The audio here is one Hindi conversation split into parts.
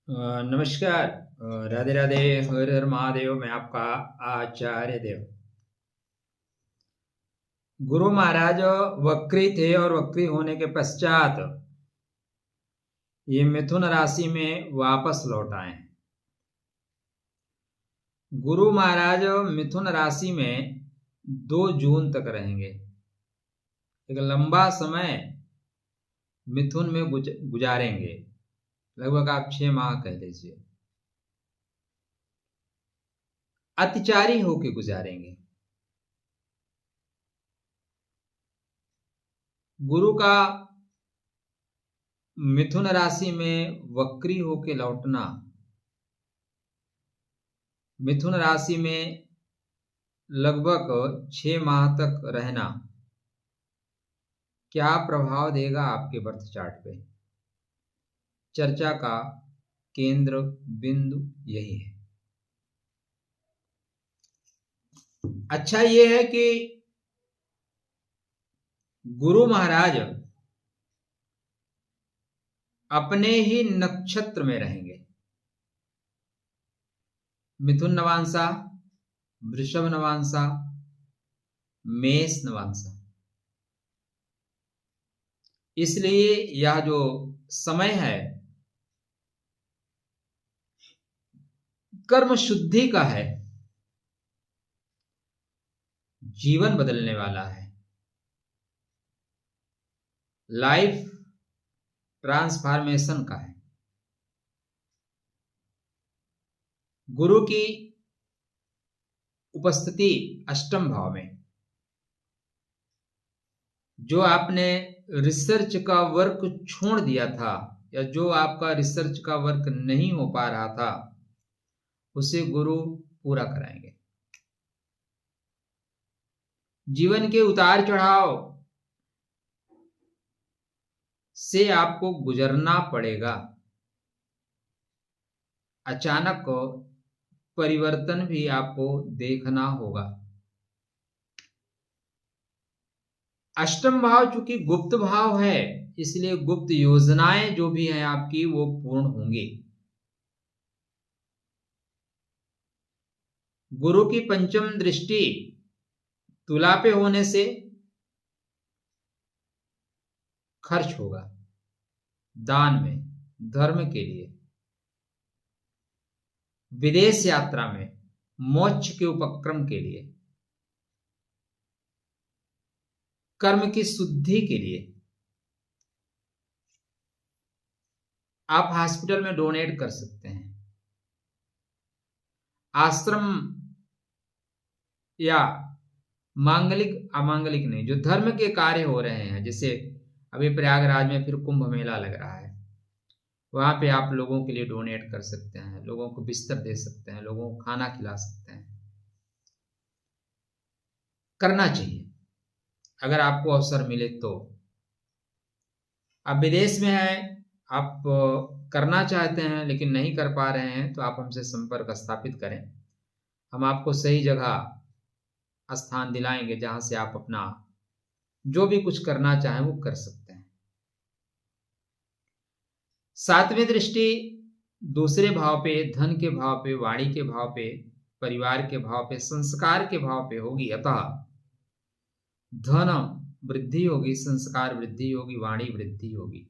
नमस्कार। राधे राधे। हर हर महादेव। मैं आपका आचार्य देव। गुरु महाराज वक्री थे और वक्री होने के पश्चात ये मिथुन राशि में वापस लौट आए हैं। गुरु महाराज मिथुन राशि में 2 जून तक रहेंगे। एक लंबा समय मिथुन में गुजारेंगे, लगभग आप 6 माह कह लीजिए। अतिचारी होके गुजारेंगे। गुरु का मिथुन राशि में वक्री होके लौटना, मिथुन राशि में लगभग 6 माह तक रहना क्या प्रभाव देगा आपके बर्थ चार्ट पे? चर्चा का केंद्र बिंदु यही है। अच्छा ये है कि गुरु महाराज अपने ही नक्षत्र में रहेंगे। मिथुन नवांशा, वृषभ नवांशा, मेष नवांशा। इसलिए यह जो समय है कर्म शुद्धि का है, जीवन बदलने वाला है, लाइफ ट्रांसफॉर्मेशन का है। गुरु की उपस्थिति अष्टम भाव में, जो आपने रिसर्च का वर्क छोड़ दिया था या जो आपका रिसर्च का वर्क नहीं हो पा रहा था, उसे गुरु पूरा कराएंगे। जीवन के उतार चढ़ाव से आपको गुजरना पड़ेगा। अचानक परिवर्तन भी आपको देखना होगा। अष्टम भाव चूंकि गुप्त भाव है, इसलिए गुप्त योजनाएं जो भी हैं आपकी वो पूर्ण होंगी। गुरु की पंचम दृष्टि तुला पे होने से खर्च होगा दान में, धर्म के लिए, विदेश यात्रा में, मोक्ष के उपक्रम के लिए, कर्म की शुद्धि के लिए। आप हॉस्पिटल में डोनेट कर सकते हैं। आश्रम या मांगलिक अमांगलिक नहीं, जो धर्म के कार्य हो रहे हैं, जैसे अभी प्रयागराज में फिर कुंभ मेला लग रहा है, वहां पे आप लोगों के लिए डोनेट कर सकते हैं, लोगों को बिस्तर दे सकते हैं, लोगों को खाना खिला सकते हैं। करना चाहिए अगर आपको अवसर मिले तो। आप विदेश में हैं, आप करना चाहते हैं लेकिन नहीं कर पा रहे हैं, तो आप हमसे संपर्क स्थापित करें। हम आपको सही जगह स्थान दिलाएंगे जहां से आप अपना जो भी कुछ करना चाहें वो कर सकते हैं। 7वीं दृष्टि दूसरे भाव पे, धन के भाव पे, वाणी के भाव पे, परिवार के भाव पे, संस्कार के भाव पे होगी। अतः धन वृद्धि होगी, संस्कार वृद्धि होगी, वाणी वृद्धि होगी।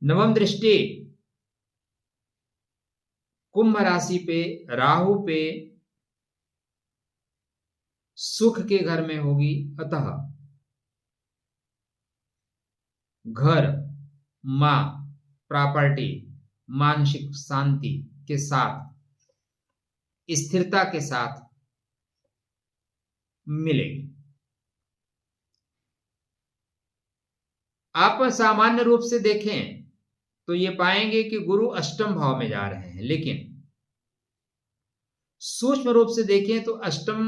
9वीं दृष्टि कुंभ राशि पे, राहु पे, सुख के घर में होगी। अतः घर, मां, प्रॉपर्टी, मानसिक शांति के साथ, स्थिरता के साथ मिलेगी। आप सामान्य रूप से देखें तो ये पाएंगे कि गुरु अष्टम भाव में जा रहे हैं, लेकिन सूक्ष्म रूप से देखें तो अष्टम,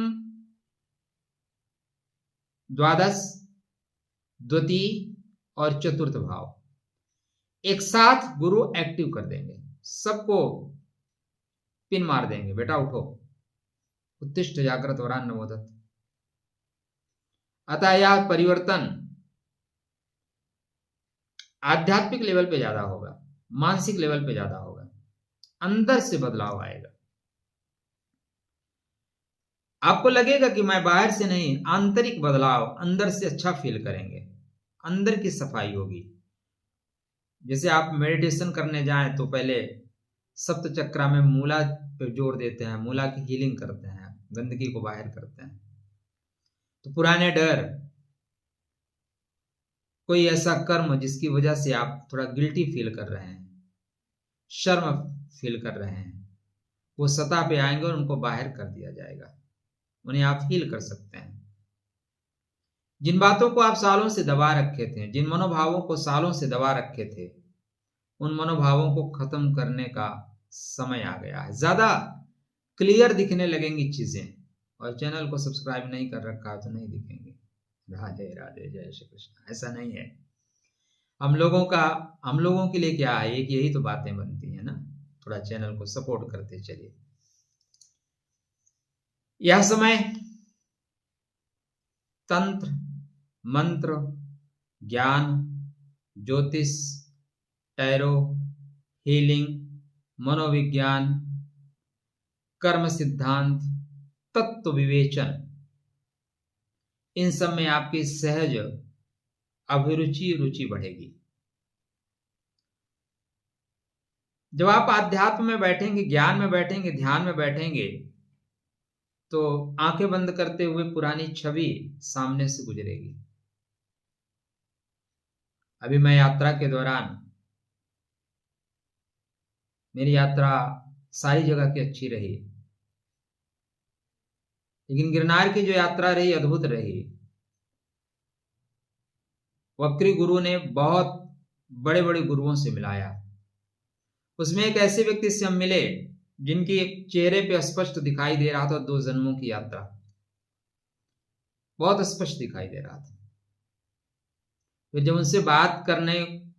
द्वादश, द्वितीय और चतुर्थ भाव एक साथ गुरु एक्टिव कर देंगे, सबको पिन मार देंगे। बेटा उठो, उत्तिष्ठ जागृत वरान नवोदत। अतः यह परिवर्तन आध्यात्मिक लेवल पे ज्यादा होगा। मानसिक लेवल पे ज्यादा होगा, अंदर से बदलाव आएगा। आपको लगेगा कि मैं बाहर से नहीं, आंतरिक बदलाव, अंदर से अच्छा फील करेंगे, अंदर की सफाई होगी। जैसे आप मेडिटेशन करने जाएं तो पहले सप्त चक्रा में मूला पे जोर देते हैं, मूला की हीलिंग करते हैं, गंदगी को बाहर करते हैं। तो पुराने डर, कोई ऐसा कर्म जिसकी वजह से आप थोड़ा गिल्टी फील कर रहे हैं, शर्म फील कर रहे हैं, वो सतह पे आएंगे और उनको बाहर कर दिया जाएगा, उन्हें आप हील कर सकते हैं। जिन बातों को आप सालों से दबा रखे थे, जिन मनोभावों को सालों से दबा रखे थे, उन मनोभावों को खत्म करने का समय आ गया है। ज्यादा क्लियर दिखने लगेंगी चीजें। और चैनल को सब्सक्राइब नहीं कर रखा तो नहीं दिखेंगे। राधे राधे, जय श्री कृष्ण। ऐसा नहीं है, हम लोगों के लिए क्या है, एक यही तो बातें बनती है ना। थोड़ा चैनल को सपोर्ट करते चलिए। यह समय तंत्र, मंत्र, ज्ञान, ज्योतिष, टैरो, हीलिंग, मनोविज्ञान, कर्म सिद्धांत, तत्व विवेचन, इन सब में आपकी सहज अभिरुचि रुचि बढ़ेगी। जब आप आध्यात्म में बैठेंगे, ज्ञान में बैठेंगे, ध्यान में बैठेंगे, तो आंखें बंद करते हुए पुरानी छवि सामने से गुजरेगी। अभी मैं यात्रा के दौरान, मेरी यात्रा सारी जगह की अच्छी रही, लेकिन गिरनार की जो यात्रा रही अद्भुत रही। वक्री गुरु ने बहुत बड़े बड़े गुरुओं से मिलाया। उसमें एक ऐसे व्यक्ति से हम मिले जिनकी एक चेहरे पे स्पष्ट दिखाई दे रहा था 2 जन्मों की यात्रा, बहुत स्पष्ट दिखाई दे रहा था। फिर जब उनसे बात करने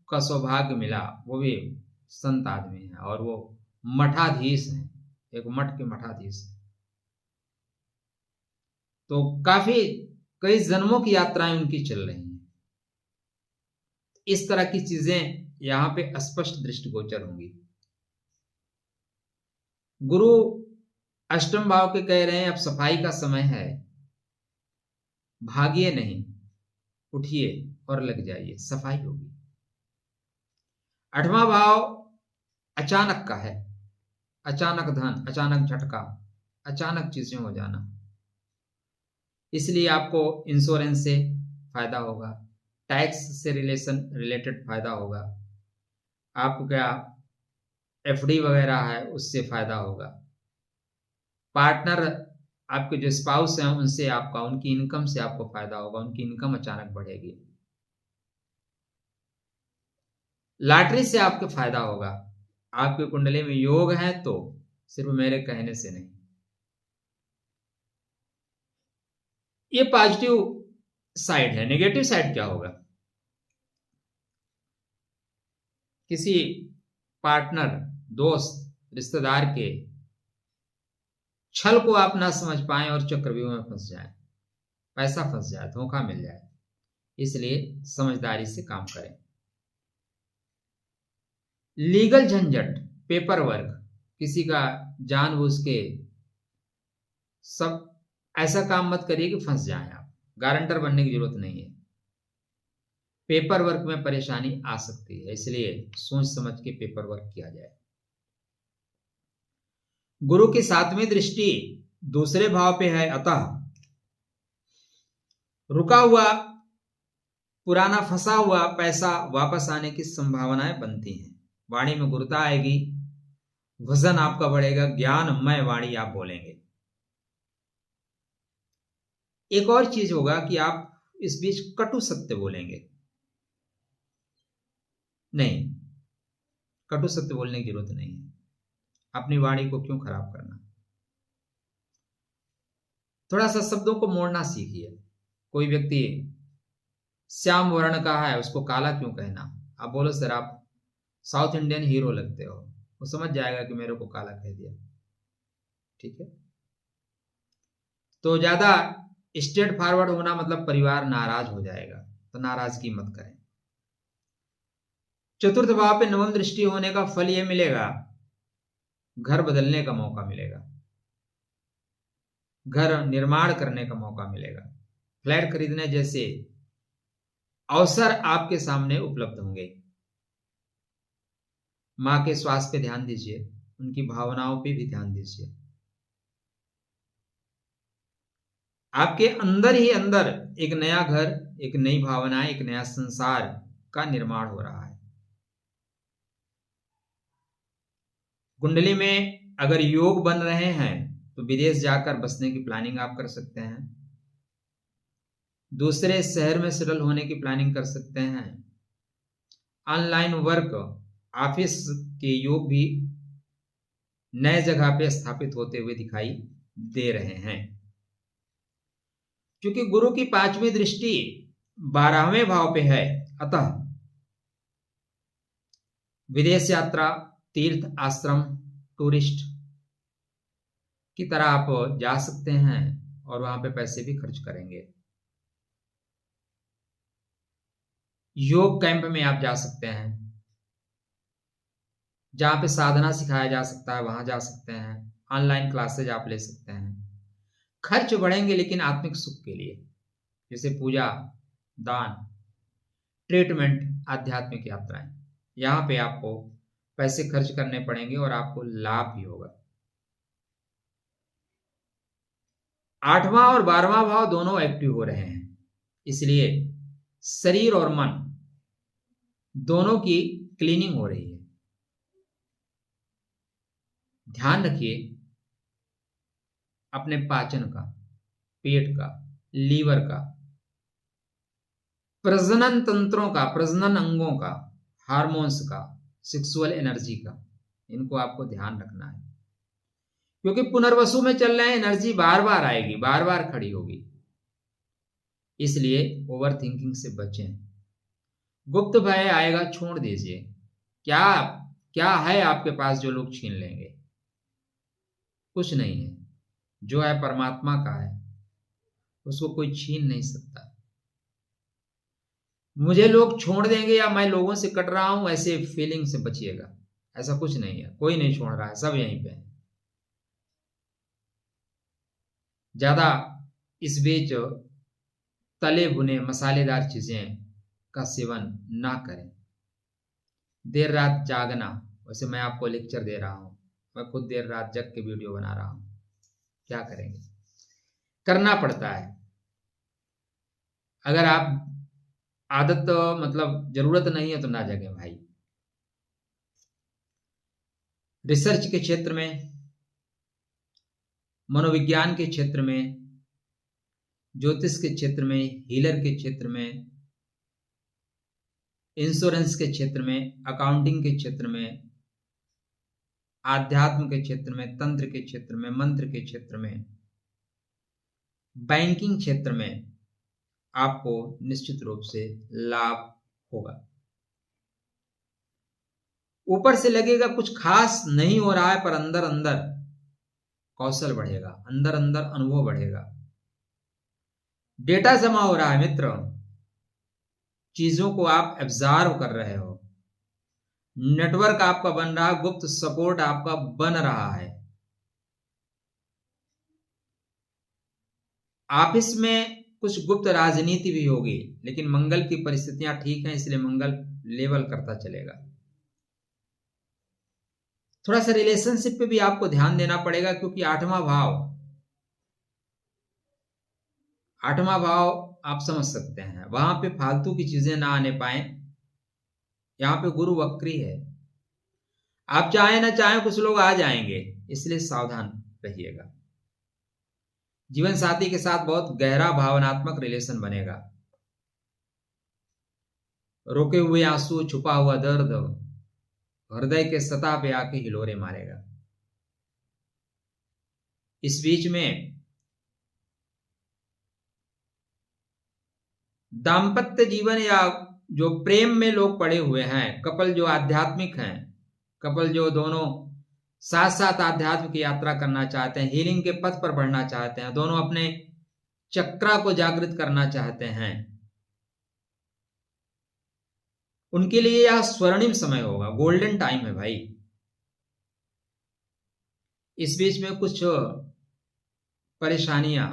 का सौभाग्य मिला, वो भी संत आदमी है और वो मठाधीश हैं, एक मठ के मठाधीश हैं। तो काफी कई जन्मों की यात्राएं उनकी चल रही हैं। इस तरह की चीजें यहां पे स्पष्ट दृष्टिगोचर होंगी। गुरु अष्टम भाव के कह रहे हैं, अब सफाई का समय है, भागिए नहीं, उठिए और लग जाइए, सफाई होगी। 8वां भाव अचानक का है, अचानक धन, अचानक झटका, अचानक चीजें हो जाना। इसलिए आपको इंश्योरेंस से फायदा होगा, टैक्स से रिलेटेड फायदा होगा, आपका एफडी वगैरह है उससे फायदा होगा, पार्टनर आपके जो स्पाउस हैं उनसे आपका, उनकी इनकम से आपको फायदा होगा, उनकी इनकम अचानक बढ़ेगी। लॉटरी से आपको फायदा होगा। आपकी कुंडली में योग है तो सिर्फ मेरे कहने से नहीं। ये पॉजिटिव साइड है। नेगेटिव साइड क्या होगा? किसी पार्टनर, दोस्त, रिश्तेदार के छल को आप ना समझ पाएं और चक्रव्यूह में फंस जाएं, पैसा फंस जाए, धोखा मिल जाए। इसलिए समझदारी से काम करें। लीगल झंझट, पेपर वर्क, किसी का जानबूझ के सब ऐसा काम मत करिए कि फंस जाएं आप। गारंटर बनने की जरूरत नहीं है। पेपर वर्क में परेशानी आ सकती है, इसलिए सोच समझ के पेपर वर्क किया जाए। गुरु की 7वीं दृष्टि दूसरे भाव पे है, अतः रुका हुआ पुराना फंसा हुआ पैसा वापस आने की संभावनाएं बनती हैं। वाणी में गुरुता आएगी, वजन आपका बढ़ेगा, ज्ञानमय वाणी आप बोलेंगे। एक और चीज होगा कि आप इस बीच कटु सत्य बोलेंगे नहीं, कटु सत्य बोलने की जरूरत नहीं है। अपनी वाणी को क्यों खराब करना? थोड़ा सा शब्दों को मोड़ना सीखिए। कोई व्यक्ति श्याम वर्ण का है, उसको काला क्यों कहना? आप बोलो सर आप साउथ इंडियन हीरो लगते हो, वो समझ जाएगा कि मेरे को काला कह दिया। ठीक है, तो ज्यादा स्ट्रेट फॉरवर्ड होना मतलब परिवार नाराज हो जाएगा, तो नाराजगी मत करें। चतुर्थ भाव पे नवम दृष्टि होने का फल यह मिलेगा, घर बदलने का मौका मिलेगा, घर निर्माण करने का मौका मिलेगा, फ्लैट खरीदने जैसे अवसर आपके सामने उपलब्ध होंगे। मां के स्वास्थ्य पे ध्यान दीजिए, उनकी भावनाओं पे भी ध्यान दीजिए। आपके अंदर ही अंदर एक नया घर, एक नई भावना, एक नया संसार का निर्माण हो रहा है। कुंडली में अगर योग बन रहे हैं तो विदेश जाकर बसने की प्लानिंग आप कर सकते हैं, दूसरे शहर में सेटल होने की प्लानिंग कर सकते हैं, ऑनलाइन वर्क, ऑफिस के योग भी नए जगह पे स्थापित होते हुए दिखाई दे रहे हैं। क्योंकि गुरु की 5वीं दृष्टि 12वें भाव पे है, अतः विदेश यात्रा, तीर्थ, आश्रम, टूरिस्ट की तरह आप जा सकते हैं और वहां पे पैसे भी खर्च करेंगे। योग कैंप में आप जा सकते हैं, जहां पे साधना सिखाया जा सकता है वहां जा सकते हैं, ऑनलाइन क्लासेज आप ले सकते हैं। खर्च बढ़ेंगे लेकिन आत्मिक सुख के लिए, जैसे पूजा, दान, ट्रीटमेंट, आध्यात्मिक यात्राएं, यहां पे आपको पैसे खर्च करने पड़ेंगे और आपको लाभ भी होगा। 8वां और 12वां भाव दोनों एक्टिव हो रहे हैं, इसलिए शरीर और मन दोनों की क्लीनिंग हो रही है। ध्यान रखिए अपने पाचन का, पेट का, लीवर का, प्रजनन तंत्रों का, प्रजनन अंगों का, हार्मोन्स का, सेक्सुअल एनर्जी का, इनको आपको ध्यान रखना है। क्योंकि पुनर्वसु में चल रहे हैं, एनर्जी बार बार आएगी, बार बार खड़ी होगी, इसलिए ओवर थिंकिंग से बचें। गुप्त भय आएगा, छोड़ दीजिए। क्या है आपके पास जो लोग छीन लेंगे? कुछ नहीं है, जो है परमात्मा का है, उसको कोई छीन नहीं सकता। मुझे लोग छोड़ देंगे या मैं लोगों से कट रहा हूं, ऐसे फीलिंग से बचिएगा। ऐसा कुछ नहीं है, कोई नहीं छोड़ रहा है, सब यहीं पे है। ज्यादा इस बीच तले भुने मसालेदार चीजें का सेवन ना करें। देर रात जागना, वैसे मैं आपको लेक्चर दे रहा हूं, मैं खुद देर रात जग के वीडियो बना रहा हूं, क्या करेंगे, करना पड़ता है। अगर आप आदत मतलब जरूरत नहीं है तो ना जगे भाई। रिसर्च के क्षेत्र में, मनोविज्ञान के क्षेत्र में, ज्योतिष के क्षेत्र में, हीलर के क्षेत्र में, इंश्योरेंस के क्षेत्र में, अकाउंटिंग के क्षेत्र में, आध्यात्म के क्षेत्र में, तंत्र के क्षेत्र में, मंत्र के क्षेत्र में, बैंकिंग क्षेत्र में आपको निश्चित रूप से लाभ होगा। ऊपर से लगेगा कुछ खास नहीं हो रहा है, पर अंदर अंदर कौशल बढ़ेगा, अंदर अंदर अनुभव बढ़ेगा, डेटा जमा हो रहा है मित्र, चीजों को आप एब्जॉर्व कर रहे हो, नेटवर्क आपका बन रहा है, गुप्त सपोर्ट आपका बन रहा है। ऑफिस में कुछ गुप्त राजनीति भी होगी, लेकिन मंगल की परिस्थितियां ठीक हैं, इसलिए मंगल लेवल करता चलेगा। थोड़ा सा रिलेशनशिप पे भी आपको ध्यान देना पड़ेगा, क्योंकि 8वां भाव आप समझ सकते हैं, वहां पे फालतू की चीजें ना आने पाए। यहां पे गुरु वक्री है, आप चाहे ना चाहे कुछ लोग आ जाएंगे, इसलिए सावधान रहिएगा। जीवन साथी के साथ बहुत गहरा भावनात्मक रिलेशन बनेगा। रोके हुए आंसू, छुपा हुआ दर्द हृदय के सतह पे आके हिलोरे मारेगा। इस बीच में दाम्पत्य जीवन या जो प्रेम में लोग पड़े हुए हैं, कपल जो आध्यात्मिक हैं, कपल जो दोनों साथ साथ आध्यात्म की यात्रा करना चाहते हैं, हीलिंग के पथ पर बढ़ना चाहते हैं, दोनों अपने चक्रा को जागृत करना चाहते हैं, उनके लिए यह स्वर्णिम समय होगा, गोल्डन टाइम है भाई। इस बीच में कुछ परेशानियां,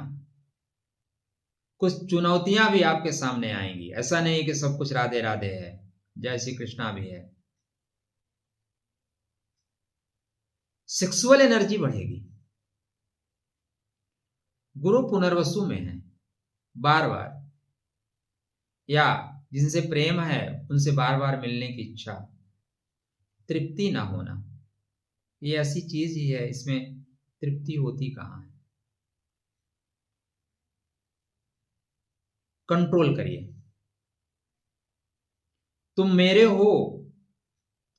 कुछ चुनौतियां भी आपके सामने आएंगी। ऐसा नहीं कि सब कुछ राधे राधे है, जय श्री कृष्णा भी है। सेक्सुअल एनर्जी बढ़ेगी। गुरु पुनर्वसु में है, बार बार, या जिनसे प्रेम है उनसे बार बार मिलने की इच्छा, तृप्ति ना होना, ये ऐसी चीज ही है, इसमें तृप्ति होती कहाँ है। कंट्रोल करिए। तुम मेरे हो,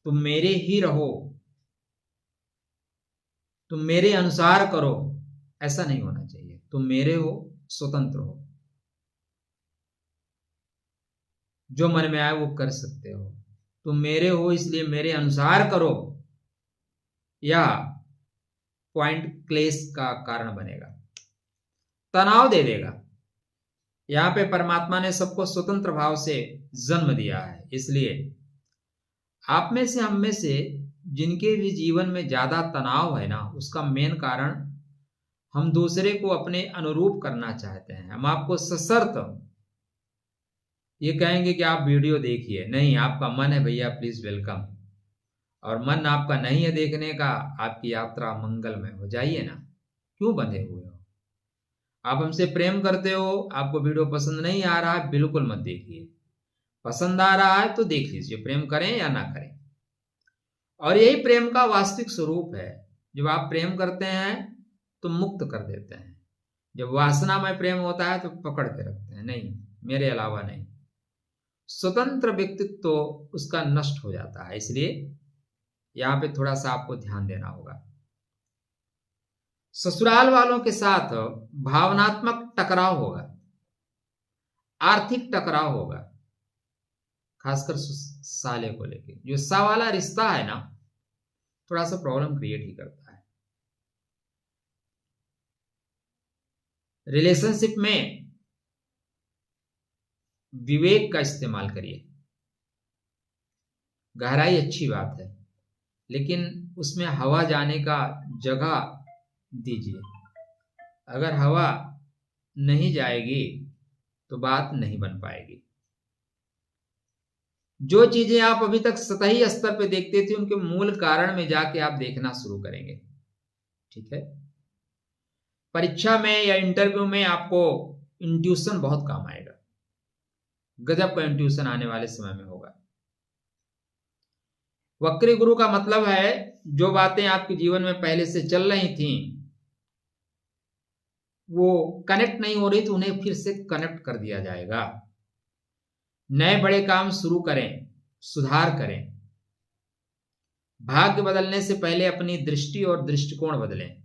तुम मेरे ही रहो, तुम मेरे अनुसार करो, ऐसा नहीं होना चाहिए। तुम मेरे हो, स्वतंत्र हो, जो मन में आए वो कर सकते हो। तुम मेरे हो इसलिए मेरे अनुसार करो, यह पॉइंट क्लेश का कारण बनेगा, तनाव दे देगा। यहां पे परमात्मा ने सबको स्वतंत्र भाव से जन्म दिया है, इसलिए आप में से, हम में से जिनके भी जीवन में ज्यादा तनाव है ना, उसका मेन कारण हम दूसरे को अपने अनुरूप करना चाहते हैं। हम आपको सशर्त ये कहेंगे कि आप वीडियो देखिए, नहीं, आपका मन है भैया, प्लीज वेलकम, और मन आपका नहीं है देखने का, आपकी यात्रा मंगलमय हो, जाइए ना, क्यों बंधे हुए हो। आप हमसे प्रेम करते हो, आपको वीडियो पसंद नहीं आ रहा है, बिल्कुल मत देखिए। पसंद आ रहा है तो देख लीजिए, प्रेम करें या ना करें। और यही प्रेम का वास्तविक स्वरूप है। जब आप प्रेम करते हैं तो मुक्त कर देते हैं, जब वासनामय प्रेम होता है तो पकड़ के रखते हैं, नहीं, मेरे अलावा नहीं। स्वतंत्र व्यक्तित्व तो उसका नष्ट हो जाता है, इसलिए यहां पे थोड़ा सा आपको ध्यान देना होगा। ससुराल वालों के साथ भावनात्मक टकराव होगा, आर्थिक टकराव होगा, खासकर साले को लेके। जो सा वाला रिश्ता है ना, थोड़ा सा प्रॉब्लम क्रिएट ही करता है। रिलेशनशिप में विवेक का इस्तेमाल करिए। गहराई अच्छी बात है, लेकिन उसमें हवा जाने का जगह दीजिए। अगर हवा नहीं जाएगी तो बात नहीं बन पाएगी। जो चीजें आप अभी तक सतही स्तर पे देखते थे, उनके मूल कारण में जाके आप देखना शुरू करेंगे। ठीक है, परीक्षा में या इंटरव्यू में आपको इंट्यूशन बहुत काम आएगा। गजब का इंट्यूशन आने वाले समय में होगा। वक्री गुरु का मतलब है जो बातें आपके जीवन में पहले से चल रही थी वो कनेक्ट नहीं हो रही, तो उन्हें फिर से कनेक्ट कर दिया जाएगा। नए बड़े काम शुरू करें, सुधार करें। भाग्य बदलने से पहले अपनी दृष्टि और दृष्टिकोण बदलें।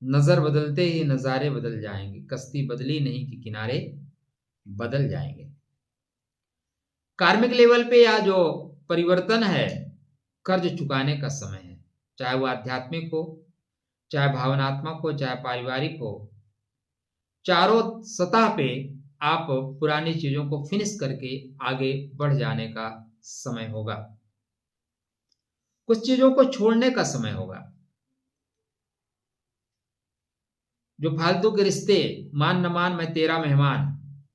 नजर बदलते ही नजारे बदल जाएंगे। कश्ती बदली नहीं कि किनारे बदल जाएंगे। कार्मिक लेवल पे या जो परिवर्तन है, कर्ज चुकाने का समय है, चाहे वो आध्यात्मिक हो, चाहे भावनात्मक हो, चाहे पारिवारिक हो। चारों सतह पे आप पुरानी चीजों को फिनिश करके आगे बढ़ जाने का समय होगा। कुछ चीजों को छोड़ने का समय होगा। जो फालतू के रिश्ते, मान न मान मैं तेरा मेहमान,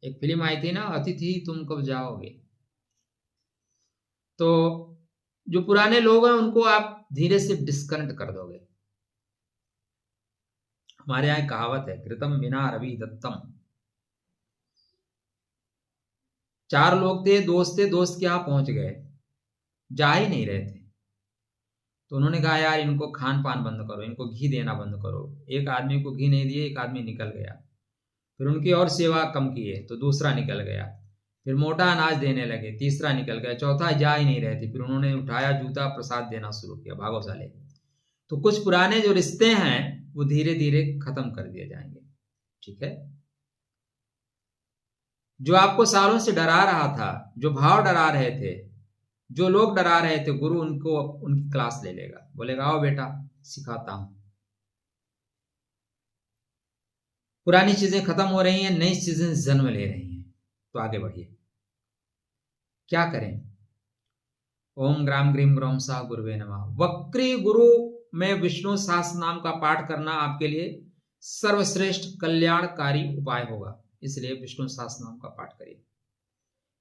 एक फिल्म आई थी ना, अतिथि तुम कब जाओगे, तो जो पुराने लोग हैं उनको आप धीरे से डिस्कनेक्ट कर दोगे। हमारे यहाँ कहावत है, घृतम बिना रवि दत्तम। 4 लोग थे, दोस्त थे, दोस्त के यहाँ पहुंच गए, जा ही नहीं रहे थे, तो उन्होंने कहा यार इनको खान पान बंद करो, इनको घी देना बंद करो। एक आदमी को घी नहीं दिए, एक आदमी निकल गया। फिर उनकी और सेवा कम किए तो दूसरा निकल गया। फिर मोटा अनाज देने लगे, तीसरा निकल गया, चौथा जा ही नहीं रहे थे। फिर उन्होंने उठाया जूता, प्रसाद देना शुरू किया, भागो साले। तो कुछ पुराने जो रिश्ते हैं वो धीरे धीरे खत्म कर दिए जाएंगे। ठीक है, जो आपको सालों से डरा रहा था, जो भाव डरा रहे थे, जो लोग डरा रहे थे, गुरु उनको उनकी क्लास ले लेगा, बोलेगा आओ बेटा सिखाता हूं। पुरानी चीजें खत्म हो रही हैं, नई चीजें जन्म ले रही हैं, तो आगे बढ़िए। क्या करें? ओम ग्राम ग्रीम ग्रोम सा गुरुवे नमः। वक्री गुरु में विष्णु सहस्त्र नाम का पाठ करना आपके लिए सर्वश्रेष्ठ कल्याणकारी उपाय होगा, इसलिए विष्णु सहस्त्र नाम का पाठ करिए।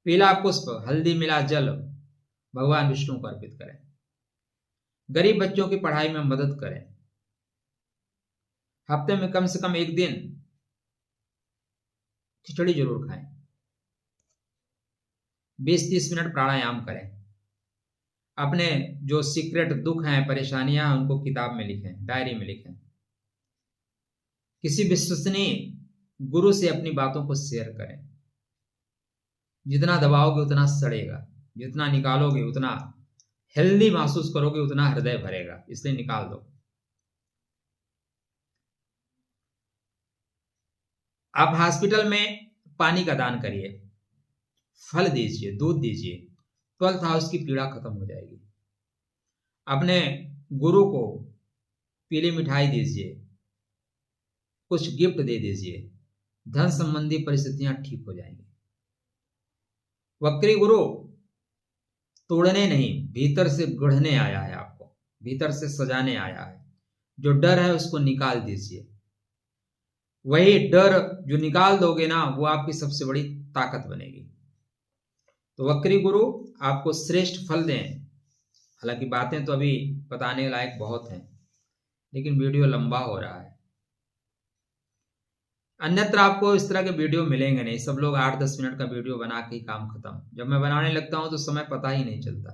पीला पुष्प, हल्दी मिला जल भगवान विष्णु को अर्पित करें। गरीब बच्चों की पढ़ाई में मदद करें। हफ्ते में कम से कम एक दिन खिचड़ी जरूर खाएं। 20-30 मिनट प्राणायाम करें। अपने जो सीक्रेट दुख हैं, परेशानियां हैं, उनको किताब में लिखें, डायरी में लिखें। किसी विश्वसनीय गुरु से अपनी बातों को शेयर करें। जितना दबाओगे उतना सड़ेगा, जितना निकालोगे उतना हेल्दी महसूस करोगे, उतना हृदय भरेगा, इसलिए निकाल दो। आप हॉस्पिटल में पानी का दान करिए, फल दीजिए, दूध दीजिए, 12th हाउस की पीड़ा खत्म हो जाएगी। अपने गुरु को पीली मिठाई दीजिए, कुछ गिफ्ट दे दीजिए, धन संबंधी परिस्थितियां ठीक हो जाएंगी। वक्री गुरु तोड़ने नहीं, भीतर से गढ़ने आया है, आपको भीतर से सजाने आया है। जो डर है उसको निकाल दीजिए। वही डर जो निकाल दोगे ना, वो आपकी सबसे बड़ी ताकत बनेगी। तो वक्री गुरु आपको श्रेष्ठ फल दें। हालांकि बातें तो अभी बताने लायक बहुत हैं, लेकिन वीडियो लंबा हो रहा है। अन्यत्र आपको इस तरह के वीडियो मिलेंगे नहीं। सब लोग 8-10 मिनट का वीडियो बना के ही काम खत्म। जब मैं बनाने लगता हूं तो समय पता ही नहीं चलता।